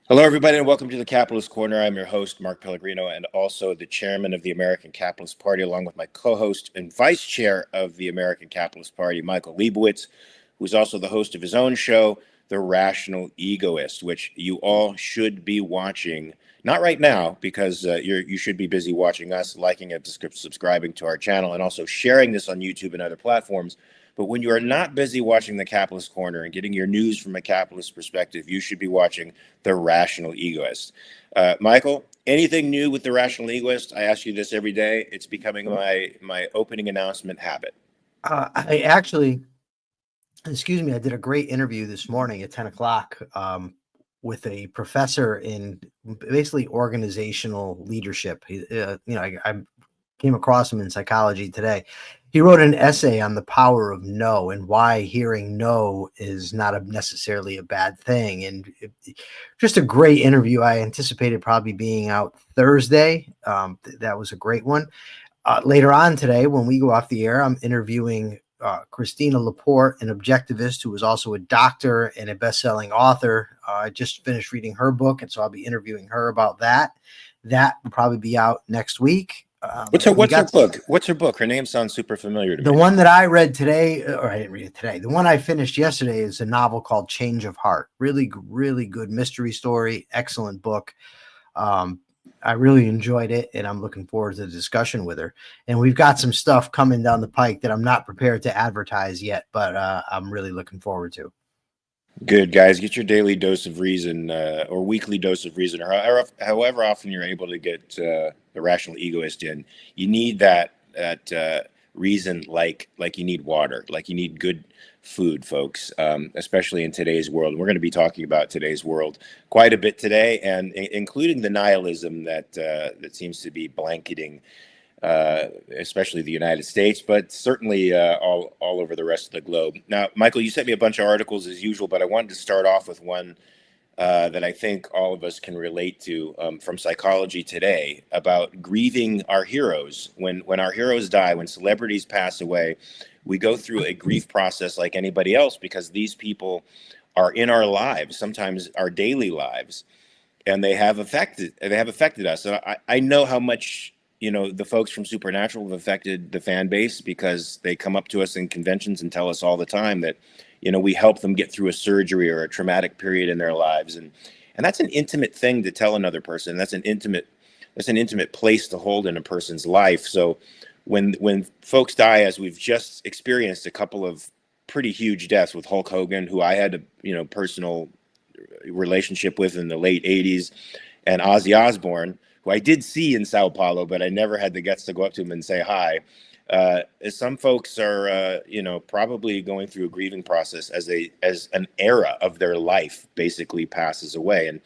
Hello, everybody, and welcome to the Capitalist Corner. I'm your host, Mark Pellegrino, and also the chairman of the American Capitalist Party, along with my co-host and vice chair of the American Capitalist Party, Michael Liebowitz, who's also the host of his own show, The Rational Egoist, which you all should be watching. Not right now, because you should be busy watching us, liking it, subscribing to our channel, and also sharing this on YouTube and other platforms. But when you are not busy watching the Capitalist Corner and getting your news from a capitalist perspective, you should be watching The Rational Egoist. Michael, anything new with The Rational Egoist? I ask you this every day. It's becoming my opening announcement habit. I actually, excuse me, I did a great interview this morning at 10 o'clock with a professor in basically organizational leadership. I came across him in psychology today. He wrote an essay on the power of no and why hearing no is not necessarily a bad thing. And just a great interview. I anticipated probably being out Thursday. That was a great one. Later on today, when we go off the air, I'm interviewing Christina Laporte, an objectivist who was also a doctor and a best-selling author. I just finished reading her book, and so I'll be interviewing her about that. That will probably be out next week. What's her book? What's her book? Her name sounds super familiar to me. The one that I read today, or I didn't read it today, the one I finished yesterday is a novel called Change of Heart. Really, really good mystery story. Excellent book. I really enjoyed it, and I'm looking forward to the discussion with her. And we've got some stuff coming down the pike that I'm not prepared to advertise yet, but I'm really looking forward to. Good, guys. Get your daily dose of reason or weekly dose of reason, or however often you're able to get the Rational Egoist in. You need that reason like you need water, like you need good food, folks, especially in today's world. We're going to be talking about today's world quite a bit today, and including the nihilism that seems to be blanketing especially the United States, but certainly all over the rest of the globe. Now, Michael, you sent me a bunch of articles as usual, but I wanted to start off with one that I think all of us can relate to from Psychology Today about grieving our heroes. When our heroes die, when celebrities pass away, we go through a grief process like anybody else because these people are in our lives, sometimes our daily lives, and they have affected us. And I know how much the folks from Supernatural have affected the fan base because they come up to us in conventions and tell us all the time that we help them get through a surgery or a traumatic period in their lives, and that's an intimate thing to tell another person. That's an intimate place to hold in a person's life. So when folks die, as we've just experienced a couple of pretty huge deaths with Hulk Hogan, who I had a personal relationship with in the late 80s, and Ozzy Osbourne, who I did see in Sao Paulo, but I never had the guts to go up to him and say hi. Some folks are, probably going through a grieving process as an era of their life basically passes away. And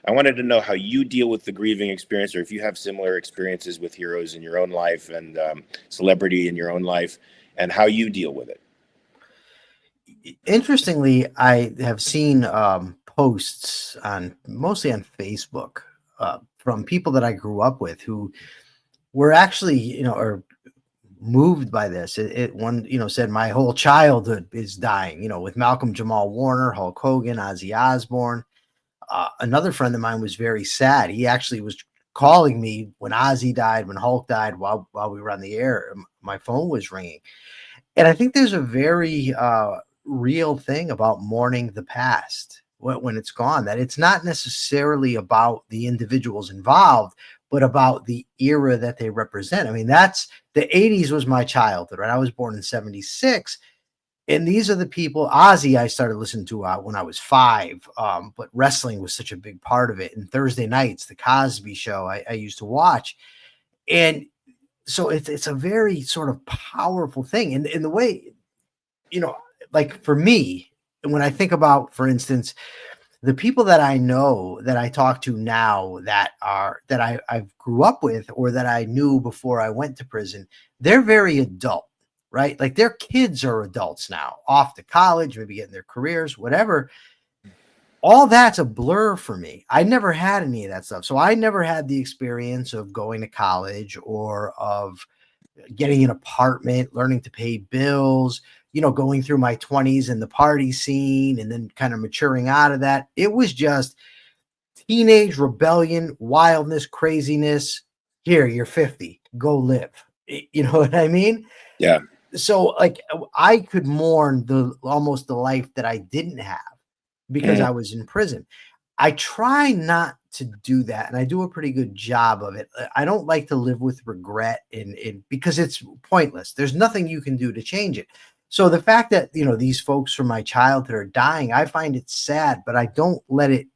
I wanted to know how you deal with the grieving experience, or if you have similar experiences with heroes in your own life and celebrity in your own life, and how you deal with it. Interestingly, I have seen posts mostly on Facebook from people that I grew up with who were actually, are moved by this. One, said my whole childhood is dying, with Malcolm Jamal Warner, Hulk Hogan, Ozzy Osbourne. Another friend of mine was very sad. He actually was calling me when Ozzy died, when Hulk died, while we were on the air. My phone was ringing. And I think there's a very real thing about mourning the past when it's gone, that it's not necessarily about the individuals involved, but about the era that they represent. I mean, that's the 80s was my childhood, right? I was born in 76. And these are the people. Ozzy I started listening to when I was 5, but wrestling was such a big part of it. And Thursday nights, the Cosby Show, I used to watch. And so it's a very sort of powerful thing. And in the way, like for me, when I think about, for instance, the people that I know that I talk to now that I grew up with or that I knew before I went to prison, they're very adult, right? Like their kids are adults now, off to college, maybe getting their careers, whatever. All that's a blur for me. I never had any of that stuff. So I never had the experience of going to college or of getting an apartment, learning to pay bills, going through my 20s in the party scene and then kind of maturing out of that. It was just teenage rebellion, wildness, craziness. Here, you're 50. Go live. You know what I mean? Yeah. So like I could mourn almost the life that I didn't have because I was in prison. I try not to do that, and I do a pretty good job of it. I don't like to live with regret because it's pointless. There's nothing you can do to change it. So the fact that, you know, these folks from my childhood are dying, I find it sad, but I don't let it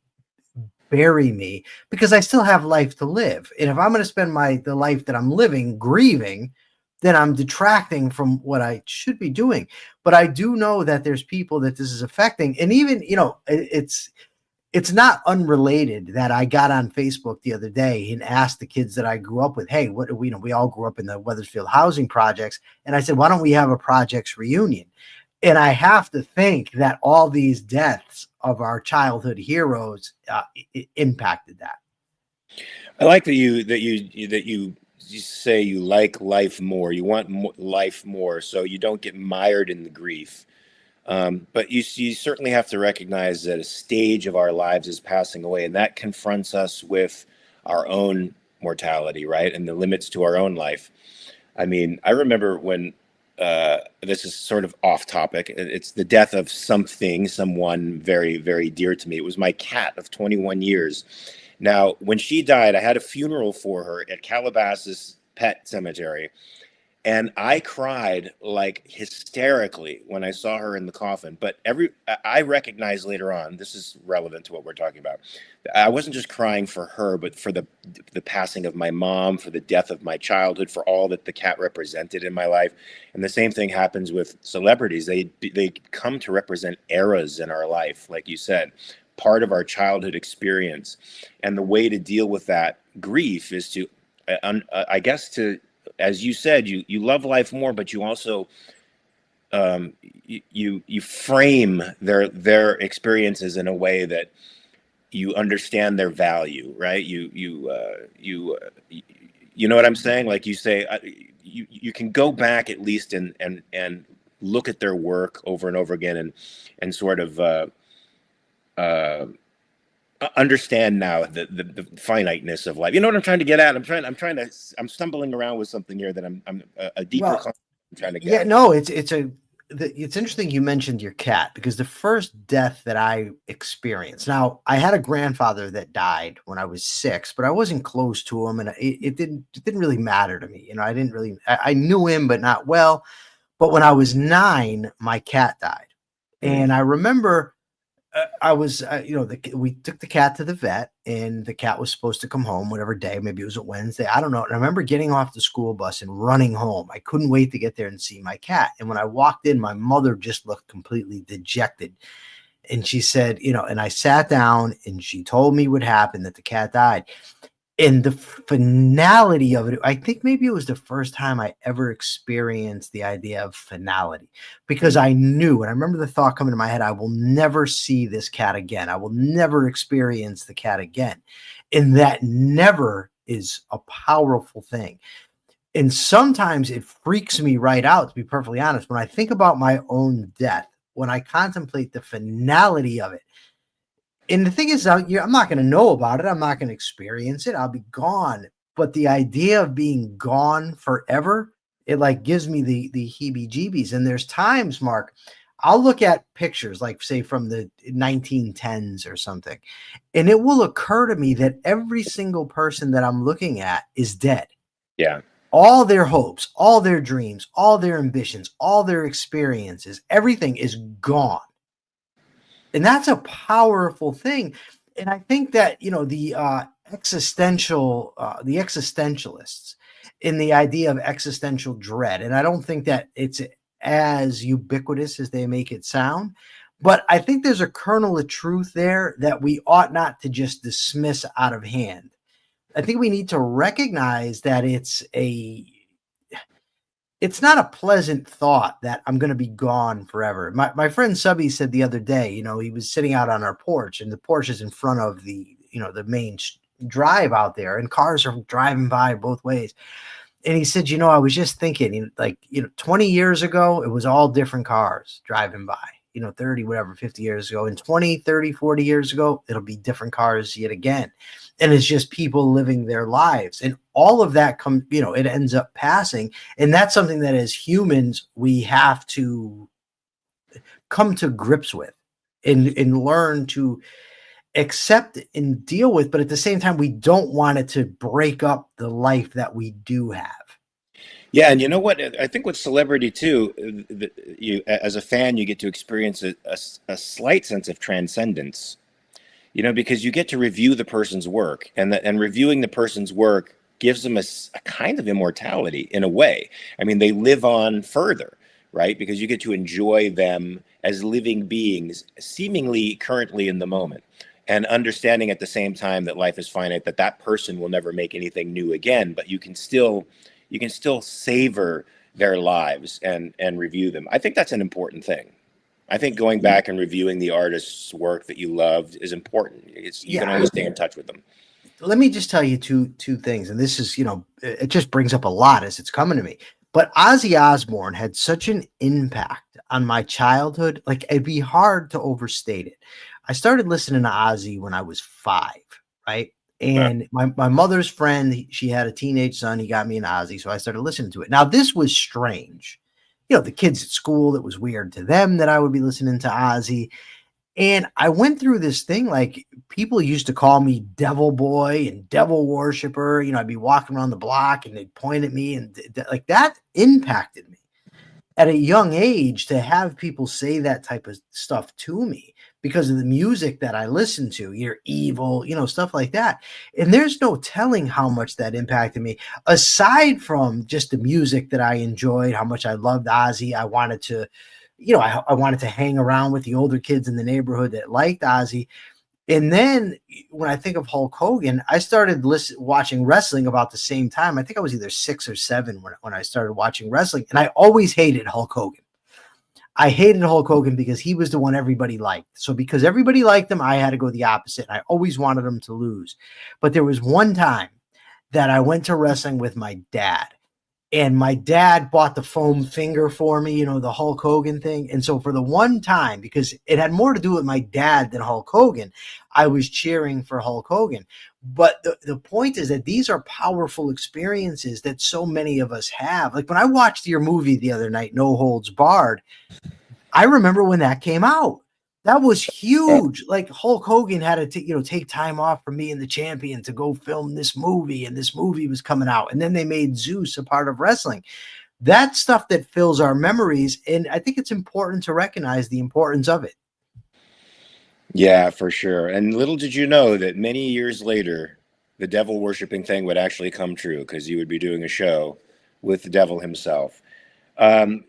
bury me because I still have life to live. And if I'm going to spend the life that I'm living grieving, then I'm detracting from what I should be doing. But I do know that there's people that this is affecting. And even, you know, it's not unrelated that I got on Facebook the other day and asked the kids that I grew up with, hey, what do we know? We all grew up in the Wethersfield housing projects. And I said, why don't we have a projects reunion? And I have to think that all these deaths of our childhood heroes impacted that. I like that you say you like life more. You want life more, so you don't get mired in the grief. But you certainly have to recognize that a stage of our lives is passing away, and that confronts us with our own mortality, right? And the limits to our own life. I mean, I remember when, this is sort of off topic, it's the death of someone very, very dear to me. It was my cat of 21 years. Now, when she died, I had a funeral for her at Calabasas Pet Cemetery. And I cried like hysterically when I saw her in the coffin. But I recognized later on, this is relevant to what we're talking about. I wasn't just crying for her, but for the passing of my mom, for the death of my childhood, for all that the cat represented in my life. And the same thing happens with celebrities. They come to represent eras in our life, like you said, part of our childhood experience. And the way to deal with that grief is to, I guess, as you said, you love life more, but you also you frame their experiences in a way that you understand their value, right? You know what I'm saying? Like you say, you can go back at least and look at their work over and over again and sort of understand now the finiteness of life. You know what I'm trying to get at? I'm stumbling around with something here that I'm a deeper concept I'm trying to get. Yeah, no, it's interesting you mentioned your cat, because the first death that I experienced, now I had a grandfather that died when I was 6, but I wasn't close to him, and it didn't really matter to me. You know, I knew him, but not well. But when I was 9, my cat died, and I remember I was, we took the cat to the vet, and the cat was supposed to come home whatever day. Maybe it was a Wednesday. I don't know. And I remember getting off the school bus and running home. I couldn't wait to get there and see my cat. And when I walked in, my mother just looked completely dejected. And she said, and I sat down and she told me what happened, that the cat died. And the finality of it, I think maybe it was the first time I ever experienced the idea of finality, because I knew, and I remember the thought coming to my head, I will never see this cat again. I will never experience the cat again. And that never is a powerful thing. And sometimes it freaks me right out, to be perfectly honest, when I think about my own death, when I contemplate the finality of it. And the thing is, I'm not going to know about it. I'm not going to experience it. I'll be gone. But the idea of being gone forever, it like gives me the heebie-jeebies. And there's times, Mark, I'll look at pictures, like say from the 1910s or something, and it will occur to me that every single person that I'm looking at is dead. Yeah. All their hopes, all their dreams, all their ambitions, all their experiences, everything is gone. And that's a powerful thing. And I think that, the existentialists in the idea of existential dread, and I don't think that it's as ubiquitous as they make it sound, but I think there's a kernel of truth there that we ought not to just dismiss out of hand. I think we need to recognize that it's not a pleasant thought that I'm going to be gone forever. My friend Subby said the other day, he was sitting out on our porch, and the porch is in front of the main drive out there, and cars are driving by both ways. And he said, I was just thinking, 20 years ago, it was all different cars driving by. 30, whatever, 50 years ago, and 20, 30, 40 years ago, it'll be different cars yet again. And it's just people living their lives, and all of that it ends up passing. And that's something that as humans, we have to come to grips with and learn to accept and deal with. But at the same time, we don't want it to break up the life that we do have. Yeah, and you know what? I think with celebrity too, you as a fan, you get to experience a slight sense of transcendence. Because you get to review the person's work, and reviewing the person's work gives them a kind of immortality in a way. I mean, they live on further, right? Because you get to enjoy them as living beings, seemingly currently in the moment, and understanding at the same time that life is finite, that person will never make anything new again, but you can still savor their lives and review them. I think that's an important thing. I think going back and reviewing the artist's work that you loved is important. You can always stay in touch with them. Let me just tell you two things, and this is, it just brings up a lot as it's coming to me. But Ozzy Osbourne had such an impact on my childhood. Like, it'd be hard to overstate it. I started listening to Ozzy when I was 5, right? And my mother's friend, she had a teenage son. He got me an Ozzy, so I started listening to it. Now, this was strange. The kids at school, it was weird to them that I would be listening to Ozzy. And I went through this thing, like, people used to call me devil boy and devil worshiper. I'd be walking around the block and they'd point at me, and like, that impacted me at a young age, to have people say that type of stuff to me because of the music that I listened to. You're evil, stuff like that. And there's no telling how much that impacted me, aside from just the music that I enjoyed, how much I loved Ozzy. I wanted to, I wanted to hang around with the older kids in the neighborhood that liked Ozzy. And then when I think of Hulk Hogan, I started watching wrestling about the same time. I think I was either 6 or 7 when I started watching wrestling. And I always hated Hulk Hogan. I hated Hulk Hogan because he was the one everybody liked. So because everybody liked him, I had to go the opposite. I always wanted him to lose. But there was one time that I went to wrestling with my dad. And my dad bought the foam finger for me, the Hulk Hogan thing. And so for the one time, because it had more to do with my dad than Hulk Hogan, I was cheering for Hulk Hogan. But the point is that these are powerful experiences that so many of us have. Like, when I watched your movie the other night, No Holds Barred, I remember when that came out. That was huge. Like, Hulk Hogan had to take time off from being the champion to go film this movie, and this movie was coming out. And then they made Zeus a part of wrestling. That's stuff that fills our memories, and I think it's important to recognize the importance of it. Yeah, for sure. And little did you know that many years later, the devil worshiping thing would actually come true, because you would be doing a show with the devil himself. I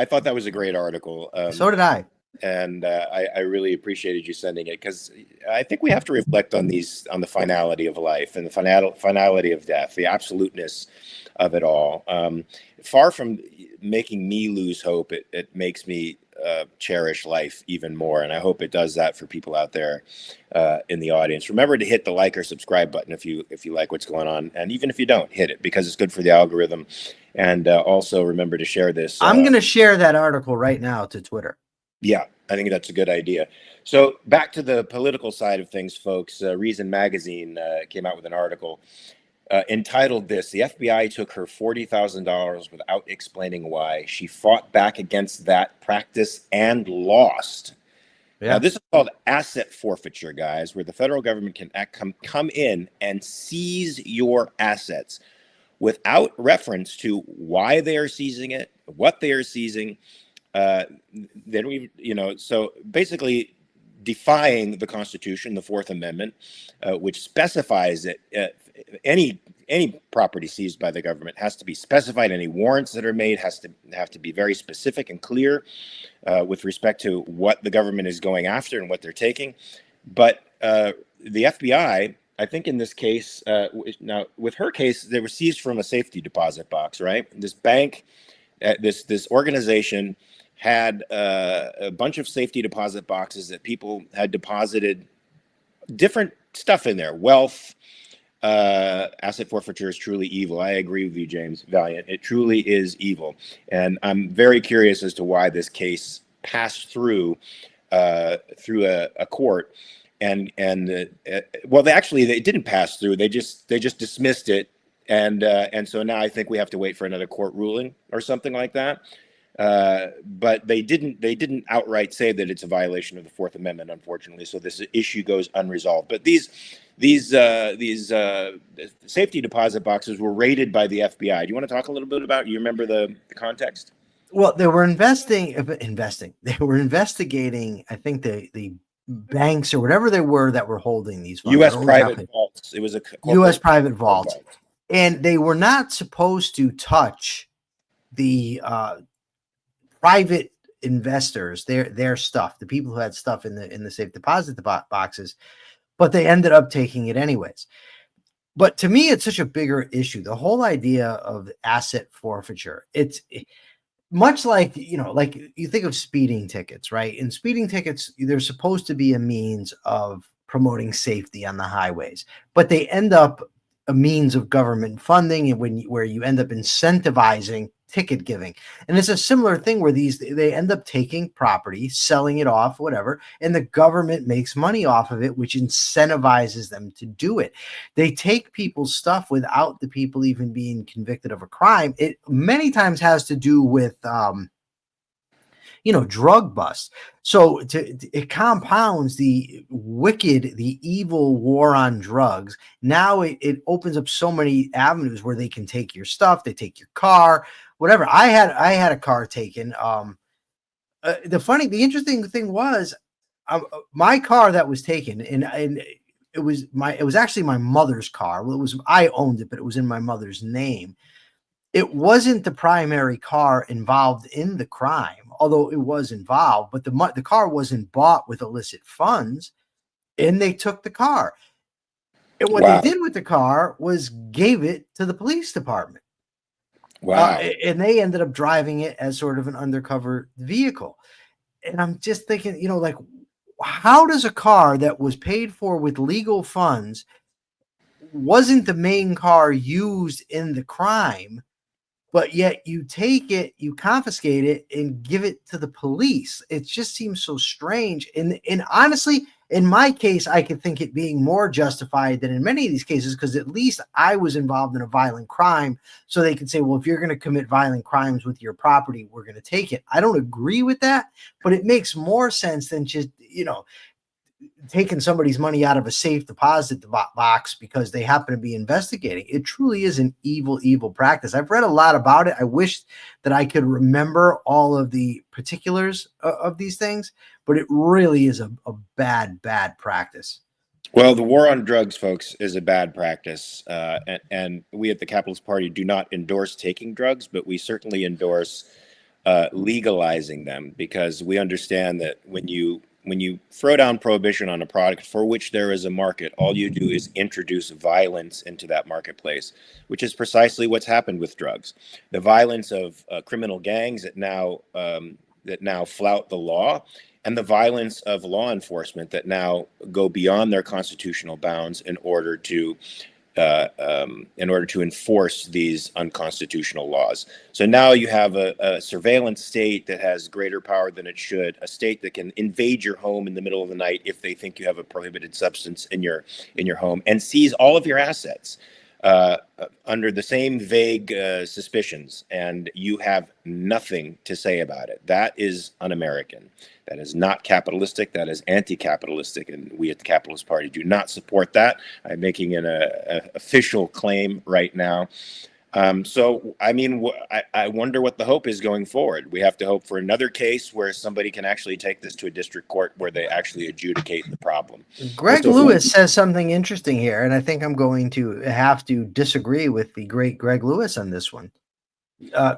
thought that was a great article. So did I. And I really appreciated you sending it, because I think we have to reflect on the finality of life and the finality of death, the absoluteness of it all. Far from making me lose hope, it makes me cherish life even more, and I hope it does that for people out there in the audience. Remember to hit the like or subscribe button if you like what's going on, and even if you don't, hit it, because it's good for the algorithm. And also remember to share this. I'm going to share that article right now to Twitter. Yeah, I think that's a good idea. So back to the political side of things, folks. Reason Magazine came out with an article entitled this: "The FBI took her $40,000 without explaining why. She fought back against that practice and lost." Yeah. Now, this is called asset forfeiture, guys, where the federal government can come in and seize your assets without reference to why they are seizing it, what they are seizing. So basically defying the Constitution, the Fourth Amendment, which specifies that any property seized by the government has to be specified. Any warrants that are made have to be very specific and clear with respect to what the government is going after and what they're taking. But the FBI, I think in this case, now with her case, they were seized from a safety deposit box, right? This bank, this organization had a bunch of safety deposit boxes that people had deposited different stuff in there. Wealth, asset forfeiture is truly evil. I agree with you, James Valiant. It truly is evil. And I'm very curious as to why this case passed through a court, and well, they didn't pass through. They just dismissed it, and so now I think we have to wait for another court ruling or something like that. But they didn't outright say that it's a violation of the Fourth Amendment, unfortunately. So this issue goes unresolved. But these safety deposit boxes were raided by the FBI. Do you want to talk a little bit about? You remember the context? Well, they were investing. They were investigating, I think, the banks or whatever they were that were holding these funds. U.S. private vaults. It was a U.S. private vault, and they were not supposed to touch the private investors, their stuff, the people who had stuff in the safe deposit boxes, but they ended up taking it anyways. But to me, it's such a bigger issue. The whole idea of asset forfeiture. It's much like, like you think of speeding tickets, right? In speeding tickets, there's supposed to be a means of promoting safety on the highways, but they end up a means of government funding, and where you end up incentivizing ticket giving. And it's a similar thing where they end up taking property, selling it off, whatever, and the government makes money off of it, which incentivizes them to do it. They take people's stuff without the people even being convicted of a crime. It many times has to do with drug bust. So it compounds the evil war on drugs. Now it opens up so many avenues where they can take your stuff, they take your car, whatever. I had a car taken. The interesting thing was, my car that was taken, and it was actually my mother's car. Well, I owned it, but it was in my mother's name. It wasn't the primary car involved in the crime, although it was involved, but the car wasn't bought with illicit funds, and they took the car. And what they did with the car was gave it to the police department. Wow. And they ended up driving it as sort of an undercover vehicle. And I'm just thinking, like, how does a car that was paid for with legal funds, wasn't the main car used in the crime, but yet you take it, you confiscate it, and give it to the police? It just seems so strange. And honestly, in my case, I could think it being more justified than in many of these cases, because at least I was involved in a violent crime. So they could say, well, if you're going to commit violent crimes with your property, we're going to take it. I don't agree with that, but it makes more sense than just, taking somebody's money out of a safe deposit box because they happen to be investigating. It truly is an evil, evil practice. I've read a lot about it. I wish that I could remember all of the particulars of these things, but it really is a bad, bad practice. Well, the war on drugs, folks, is a bad practice. And we at the Capitalist Party do not endorse taking drugs, but we certainly endorse legalizing them, because we understand that when you throw down prohibition on a product for which there is a market, all you do is introduce violence into that marketplace, which is precisely what's happened with drugs. The violence of criminal gangs that now flout the law, and the violence of law enforcement that now go beyond their constitutional bounds in order to enforce these unconstitutional laws. So now you have a surveillance state that has greater power than it should, a state that can invade your home in the middle of the night if they think you have a prohibited substance in your home, and seize all of your assets under the same vague suspicions, and you have nothing to say about it. That is un-American. That is not capitalistic. That is anti-capitalistic, and we at the Capitalist Party do not support that. I'm making an official claim right now. So, I mean, I wonder what the hope is going forward. We have to hope for another case where somebody can actually take this to a district court where they actually adjudicate the problem. Greg Lewis says something interesting here, and I think I'm going to have to disagree with the great Greg Lewis on this one.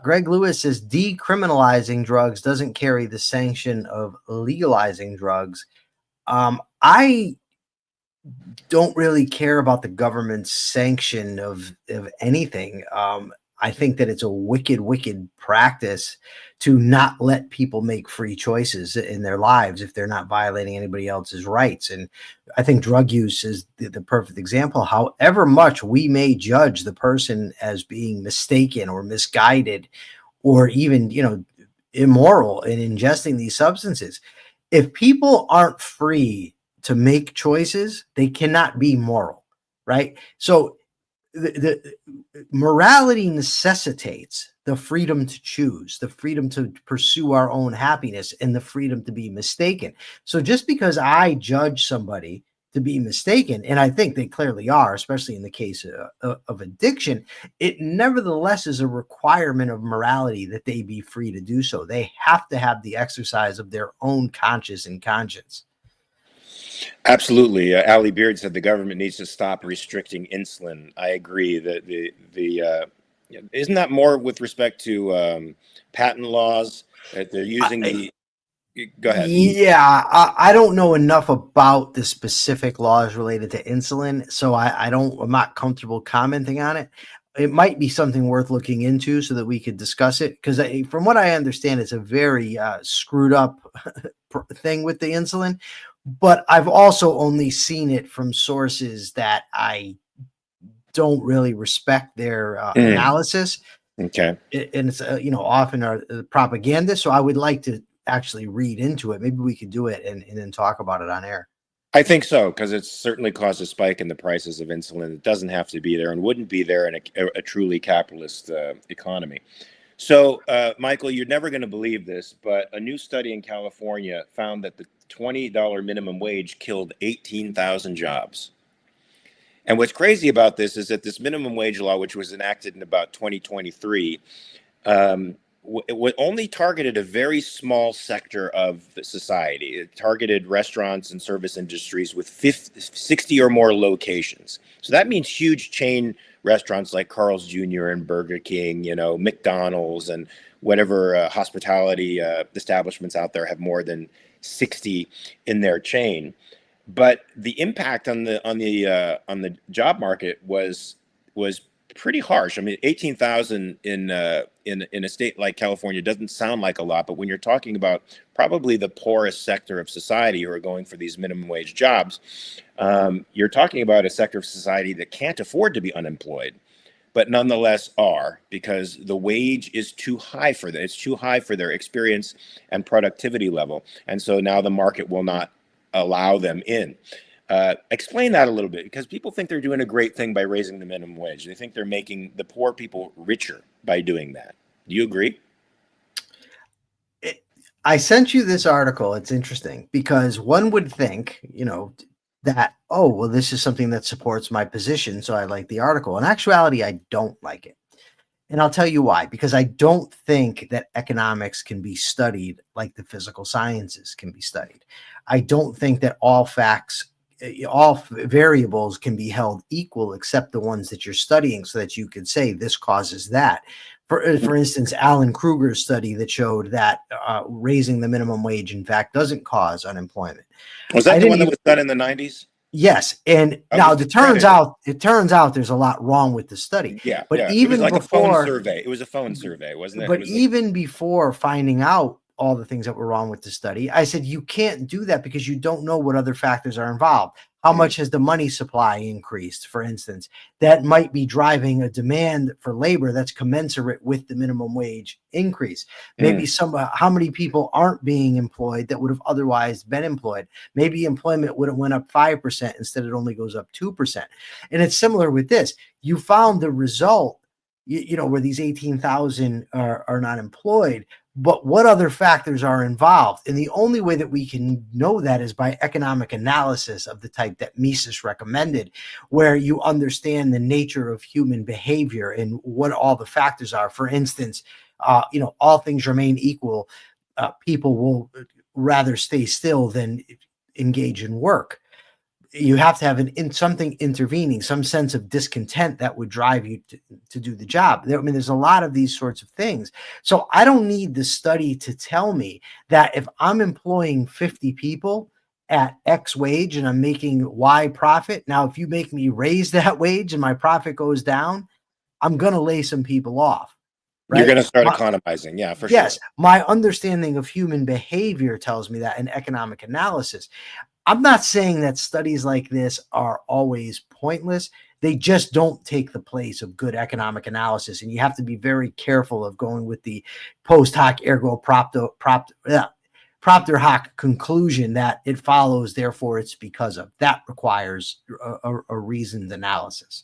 Greg Lewis says decriminalizing drugs doesn't carry the sanction of legalizing drugs. I don't really care about the government's sanction of anything. I think that it's a wicked, wicked practice to not let people make free choices in their lives if they're not violating anybody else's rights. And I think drug use is the perfect example. However much we may judge the person as being mistaken or misguided, or even, immoral in ingesting these substances. If people aren't free to make choices, they cannot be moral, right? So the morality necessitates the freedom to choose, the freedom to pursue our own happiness, and the freedom to be mistaken. So just because I judge somebody to be mistaken, and I think they clearly are, especially in the case of addiction, it nevertheless is a requirement of morality that they be free to do so. They have to have the exercise of their own conscience and conscience. Absolutely. Ali Beard said the government needs to stop restricting insulin. I agree that isn't that more with respect to patent laws that they're using go ahead. Yeah, I don't know enough about the specific laws related to insulin, so I'm not comfortable commenting on it. It might be something worth looking into so that we could discuss it, because from what I understand, it's a very screwed up thing with the insulin. But I've also only seen it from sources that I don't really respect their analysis. Okay. And it's often are propaganda. So I would like to actually read into it. Maybe we could do it and then talk about it on air. I think so, because it's certainly caused a spike in the prices of insulin. It doesn't have to be there and wouldn't be there in a truly capitalist economy. So, Michael, you're never going to believe this, but a new study in California found that the $20 minimum wage killed 18,000 jobs. And what's crazy about this is that this minimum wage law, which was enacted in about 2023, it only targeted a very small sector of the society. It targeted restaurants and service industries with 60 or more locations. So that means huge chain restaurants like Carl's Jr. and Burger King, McDonald's and whatever hospitality establishments out there have more than 60 in their chain. But the impact on the job market was pretty harsh. I mean, 18,000 in a state like California doesn't sound like a lot, but when you're talking about probably the poorest sector of society who are going for these minimum wage jobs, you're talking about a sector of society that can't afford to be unemployed, but nonetheless are, because the wage is too high for them. It's too high for their experience and productivity level, and so now the market will not allow them in. Explain that a little bit, because people think they're doing a great thing by raising the minimum wage. They think they're making the poor people richer by doing that. Do you agree? I sent you this article. It's interesting because one would think, that, oh, well, this is something that supports my position, so I like the article. In actuality, I don't like it. And I'll tell you why, because I don't think that economics can be studied like the physical sciences can be studied. I don't think that all variables can be held equal except the ones that you're studying, so that you could say this causes that. For instance, Alan Kruger's study that showed that raising the minimum wage, in fact, doesn't cause unemployment. Was that the one that was done in the 90s? Yes, and now it turns out there's a lot wrong with the study. Yeah, but it even was like before a phone survey, it was a phone survey, wasn't it? But even before finding out all the things that were wrong with the study, I said you can't do that because you don't know what other factors are involved. How much has the money supply increased, for instance? That might be driving a demand for labor that's commensurate with the minimum wage increase. Maybe how many people aren't being employed that would have otherwise been employed? Maybe employment would have went up 5% instead it only goes up 2%. And it's similar with this. You found the result, where these 18,000 are not employed, but what other factors are involved? And the only way that we can know that is by economic analysis of the type that Mises recommended, where you understand the nature of human behavior and what all the factors are. For instance, all things remain equal. People will rather stay still than engage in work. You have to have something intervening, some sense of discontent that would drive you to do the job. There's a lot of these sorts of things. So I don't need the study to tell me that if I'm employing 50 people at X wage and I'm making Y profit, now if you make me raise that wage and my profit goes down, I'm going to lay some people off. Right? You're going to start economizing. Yeah, for sure. Yes. My understanding of human behavior tells me that in economic analysis. I'm not saying that studies like this are always pointless. They just don't take the place of good economic analysis. And you have to be very careful of going with the post hoc ergo propter hoc conclusion that it follows, therefore it's because of. That requires a reasoned analysis.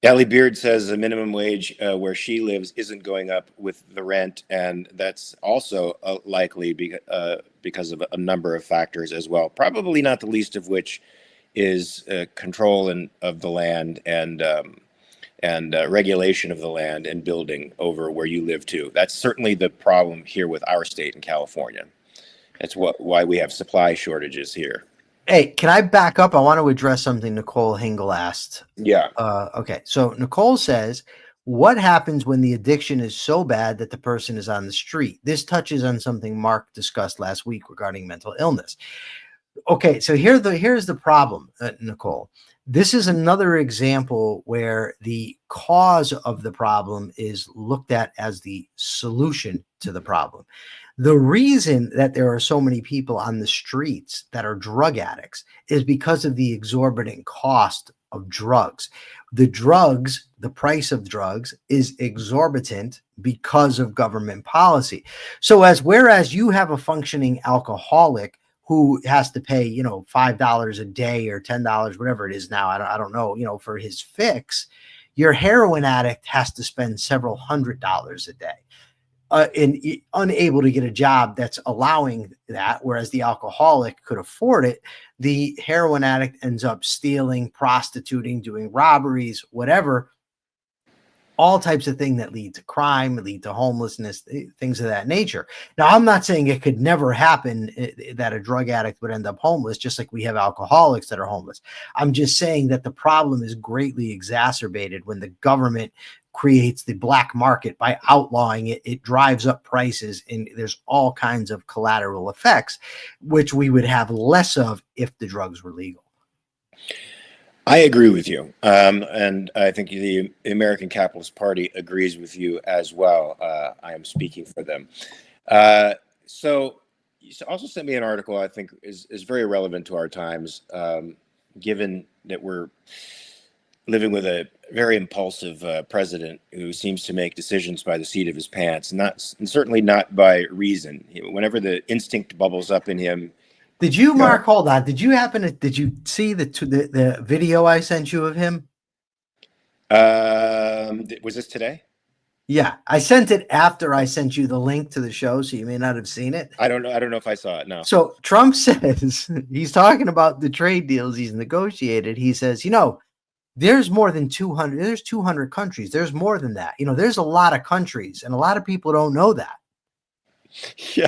Ellie Beard says the minimum wage where she lives isn't going up with the rent, and that's also likely because of a number of factors as well. Probably not the least of which is control of the land and regulation of the land and building over where you live too. That's certainly the problem here with our state in California. That's why we have supply shortages here. Hey, can I back up? I want to address something Nicole Hingle asked. Yeah. Okay. So Nicole says, what happens when the addiction is so bad that the person is on the street? This touches on something Mark discussed last week regarding mental illness. Okay. So here's the problem, Nicole. This is another example where the cause of the problem is looked at as the solution to the problem. The reason that there are so many people on the streets that are drug addicts is because of the exorbitant cost of drugs. The price of drugs is exorbitant because of government policy. So whereas you have a functioning alcoholic who has to pay, $5 a day or $10, whatever it is now, I don't know, for his fix, your heroin addict has to spend several $100s a day. And unable to get a job that's allowing that, whereas the alcoholic could afford it, the heroin addict ends up stealing, prostituting, doing robberies, whatever, all types of things that lead to crime, lead to homelessness, things of that nature. Now, I'm not saying it could never happen that a drug addict would end up homeless, just like we have alcoholics that are homeless. I'm just saying that the problem is greatly exacerbated when the government creates the black market by outlawing it. It drives up prices, and there's all kinds of collateral effects, which we would have less of if the drugs were legal. I agree with you. And I think the American Capitalist Party agrees with you as well. I am speaking for them. So you also sent me an article I think is very relevant to our times, given that we're living with a very impulsive president who seems to make decisions by the seat of his pants, and certainly not by reason. Whenever the instinct bubbles up in him. Did you, Mark, hold on, did you see the video I sent you of him? Was this today? Yeah, I sent it after I sent you the link to the show, so you may not have seen it. I don't know if I saw it. No. So Trump says, he's talking about the trade deals he's negotiated. He says, there's more than 200. There's 200 countries. There's more than that. There's a lot of countries, and a lot of people don't know that. Yeah.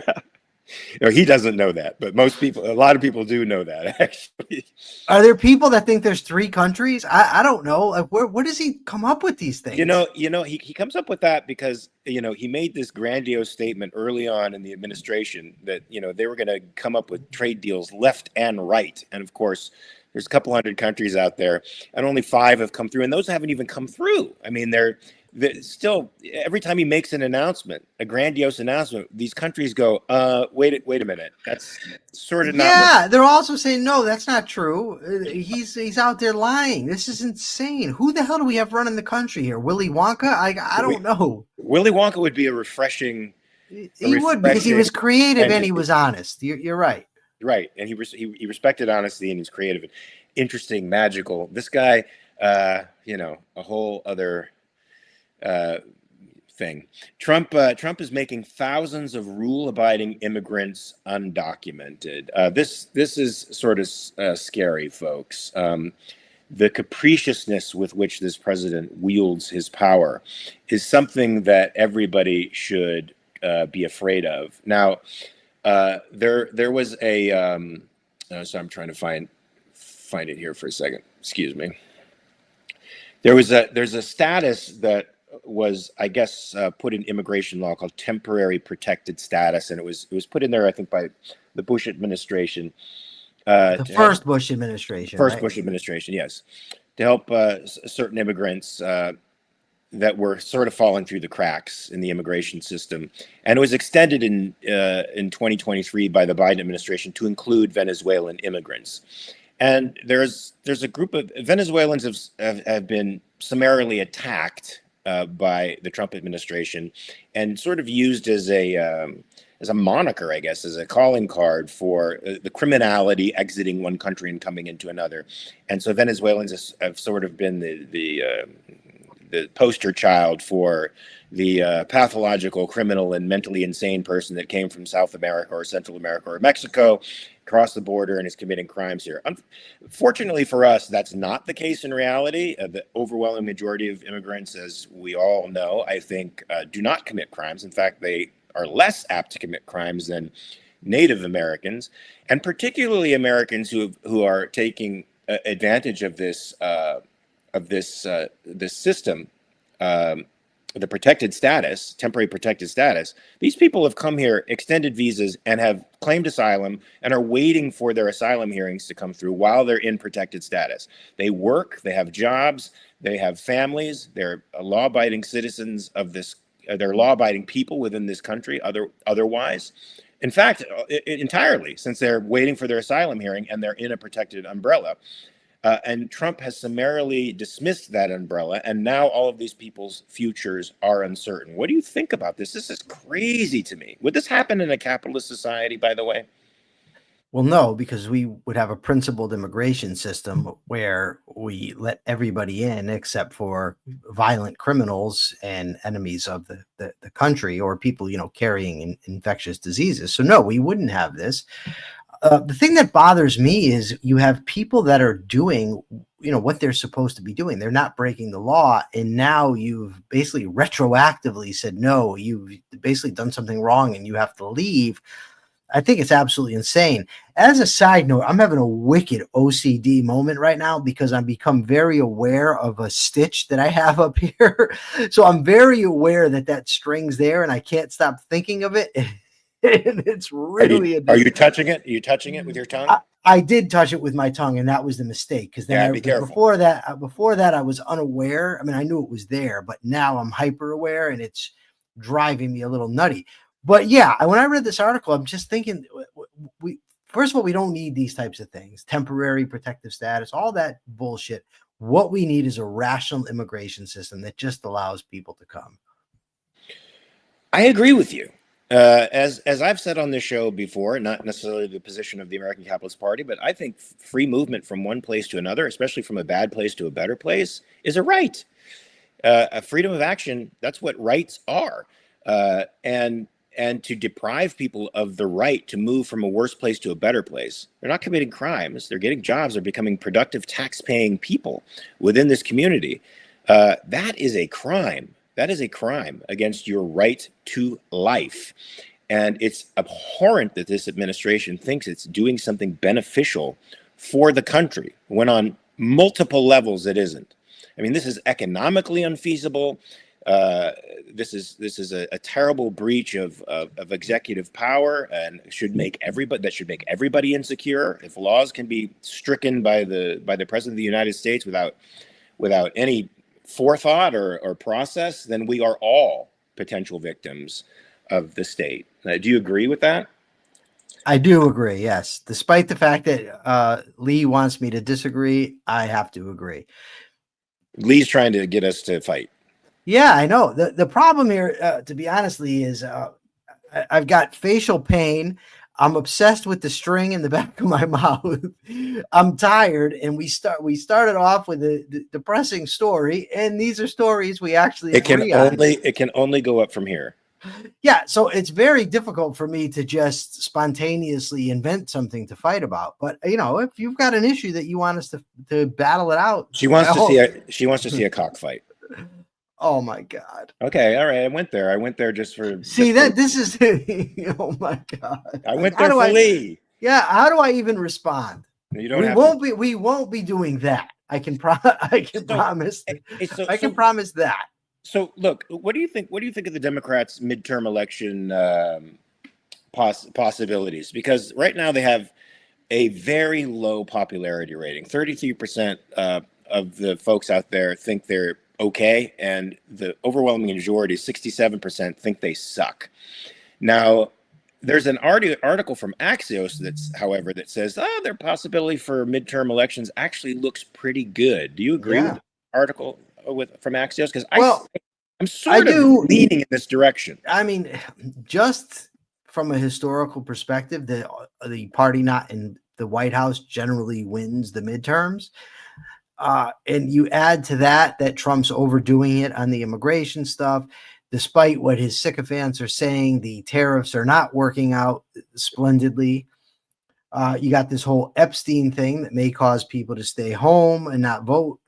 He doesn't know that, but a lot of people do know that, actually. Are there people that think there's 3 countries? I don't know. Like, where does he come up with these things? He comes up with that because, he made this grandiose statement early on in the administration that, they were going to come up with trade deals left and right. And of course, there's a couple hundred countries out there, and only 5 have come through, and those haven't even come through. I mean, they're still, every time he makes an announcement, a grandiose announcement, these countries go, wait a minute, that's sort of not. Yeah, they're also saying, no, that's not true. He's out there lying. This is insane. Who the hell do we have running the country here? Willy Wonka? I don't know. Willy Wonka would be a refreshing. He would, because he was creative and he was honest. You're right. Right, and he respected honesty, and he's creative and interesting, magical. This guy, a whole other thing. Trump is making thousands of rule-abiding immigrants undocumented. This is sort of scary, folks. The capriciousness with which this president wields his power is something that everybody should be afraid of. Now, there was a so I'm trying to find it here for a second. Excuse me. There's a status that was, I guess, put in immigration law called temporary protected status, and it was put in there, I think, by the Bush administration. The first Bush administration. First right? Bush administration, yes, to help certain immigrants that were sort of falling through the cracks in the immigration system. And it was extended in 2023 by the Biden administration to include Venezuelan immigrants. And there's a group of Venezuelans have been summarily attacked by the Trump administration and sort of used as a moniker, I guess, as a calling card for the criminality exiting one country and coming into another. And so Venezuelans have sort of been the poster child for the pathological criminal and mentally insane person that came from South America or Central America or Mexico, crossed the border and is committing crimes here. Unfortunately for us, that's not the case in reality. The overwhelming majority of immigrants, as we all know, I think, do not commit crimes. In fact, they are less apt to commit crimes than Native Americans, and particularly Americans who are taking advantage of this system, the protected status, temporary protected status. These people have come here, extended visas, and have claimed asylum and are waiting for their asylum hearings to come through while they're in protected status. They work, they have jobs, they have families, they're law-abiding citizens of this, they're law-abiding people within this country otherwise. In fact, entirely, since they're waiting for their asylum hearing and they're in a protected umbrella. And Trump has summarily dismissed that umbrella, and now all of these people's futures are uncertain. What do you think about this? This is crazy to me. Would this happen in a capitalist society, by the way? Well, no, because we would have a principled immigration system where we let everybody in except for violent criminals and enemies of the country, or people, carrying infectious diseases. So no, we wouldn't have this. The thing that bothers me is you have people that are doing, what they're supposed to be doing. They're not breaking the law. And now you've basically retroactively said, no, you've basically done something wrong and you have to leave. I think it's absolutely insane. As a side note, I'm having a wicked OCD moment right now because I've become very aware of a stitch that I have up here. So I'm very aware that string's there and I can't stop thinking of it. And it's really are you touching it? Are you touching it with your tongue? I did touch it with my tongue, and that was the mistake. Because then be careful. Before that, I was unaware. I mean, I knew it was there, but now I'm hyper aware, and it's driving me a little nutty. But yeah, when I read this article, I'm just thinking, first of all, we don't need these types of things, temporary protective status, all that bullshit. What we need is a rational immigration system that just allows people to come. I agree with you. As I've said on this show before, not necessarily the position of the American Capitalist Party, but I think free movement from one place to another, especially from a bad place to a better place, is a right. A freedom of action, that's what rights are. And to deprive people of the right to move from a worse place to a better place, they're not committing crimes, they're getting jobs, they're becoming productive tax-paying people within this community. That is a crime. That is a crime against your right to life. And it's abhorrent that this administration thinks it's doing something beneficial for the country, when on multiple levels it isn't. I mean, this is economically unfeasible. This is a terrible breach of executive power, and should make everybody insecure. If laws can be stricken by the President of the United States without any forethought or process, then we are all potential victims of the state. Do you agree with that? I do agree, yes. Despite the fact that Lee wants me to disagree, I have to agree. Lee's trying to get us to fight. Yeah, I know. The problem here, to be honest, Lee, is I've got facial pain. I'm obsessed with the string in the back of my mouth. I'm tired, and we started off with a depressing story, and these are stories we actually agree on. It can only go up from here. Yeah, so it's very difficult for me to just spontaneously invent something to fight about. But if you've got an issue that you want us to battle it out, she wants to see a cockfight. Oh my God. Okay, all right. I went there just for this is oh my God. I went there for Lee. Yeah, how do I even respond? You don't we won't be doing that. I can promise I can promise that. So look, what do you think of the Democrats' midterm election possibilities? Because right now they have a very low popularity rating. 33% of the folks out there think they're okay, and the overwhelming majority, 67%, think they suck. Now, There's an article from Axios however, that says, oh, their possibility for midterm elections actually looks pretty good. Do you agree with Yeah. the article from Axios? Because Well, I'm I sort of do. leaning in this direction. I mean, just from a historical perspective, the party not in the White House generally wins the midterms. And you add to that Trump's overdoing it on the immigration stuff. Despite what his sycophants are saying, the tariffs are not working out splendidly. You got this whole Epstein thing that may cause people to stay home and not vote.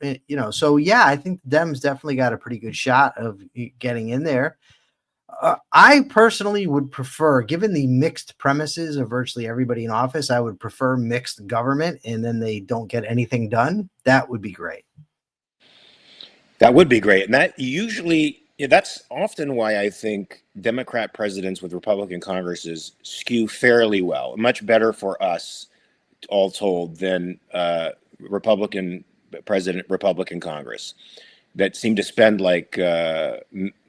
So yeah, I think the Dems definitely got a pretty good shot of getting in there. I personally would prefer, given the mixed premises of virtually everybody in office, I would prefer mixed government, and then they don't get anything done. That would be great. That would be great. And that's often why I think Democrat presidents with Republican Congresses skew fairly well, much better for us, all told, than Republican president, Republican Congress that seem to spend like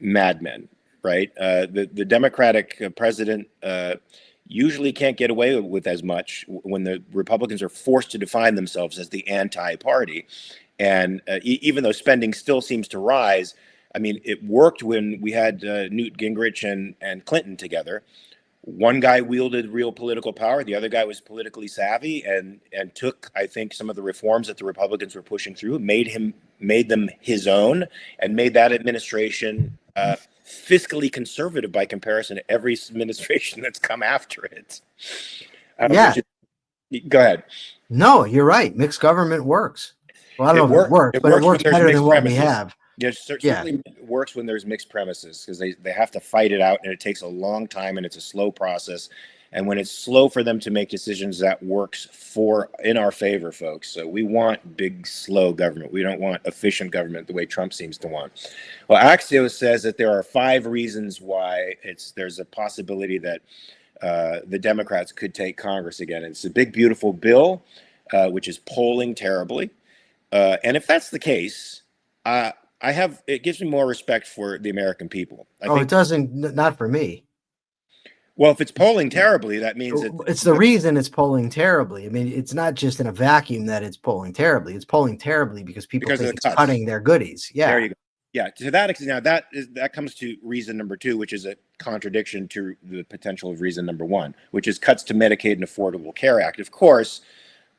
madmen, right? The Democratic president usually can't get away with as much when the Republicans are forced to define themselves as the anti-party. And even though spending still seems to rise, I mean, it worked when we had Newt Gingrich and Clinton together. One guy wielded real political power. The other guy was politically savvy and took, I think, some of the reforms that the Republicans were pushing through, made them his own, and made that administration fiscally conservative by comparison to every administration that's come after it. Yeah. Go ahead. No, you're right. Mixed government works. Well, I don't know if it works, but it works better than what we have. Yeah, certainly works when there's mixed premises, because they have to fight it out, and it takes a long time, and it's a slow process. And when it's slow for them to make decisions, that works in our favor, folks. So we want big, slow government. We don't want efficient government the way Trump seems to want. Well, Axios says that there are 5 reasons why there's a possibility that the Democrats could take Congress again. It's a big, beautiful bill, which is polling terribly. And if that's the case, it gives me more respect for the American people. I think, it doesn't, not for me. Well, if it's polling terribly, that means it's the reason it's polling terribly. I mean, it's not just in a vacuum that it's polling terribly. It's polling terribly because people think it's cutting their goodies. Yeah. There you go. Yeah. To that extent, now that comes to reason number 2, which is a contradiction to the potential of reason number 1, which is cuts to Medicaid and Affordable Care Act. Of course,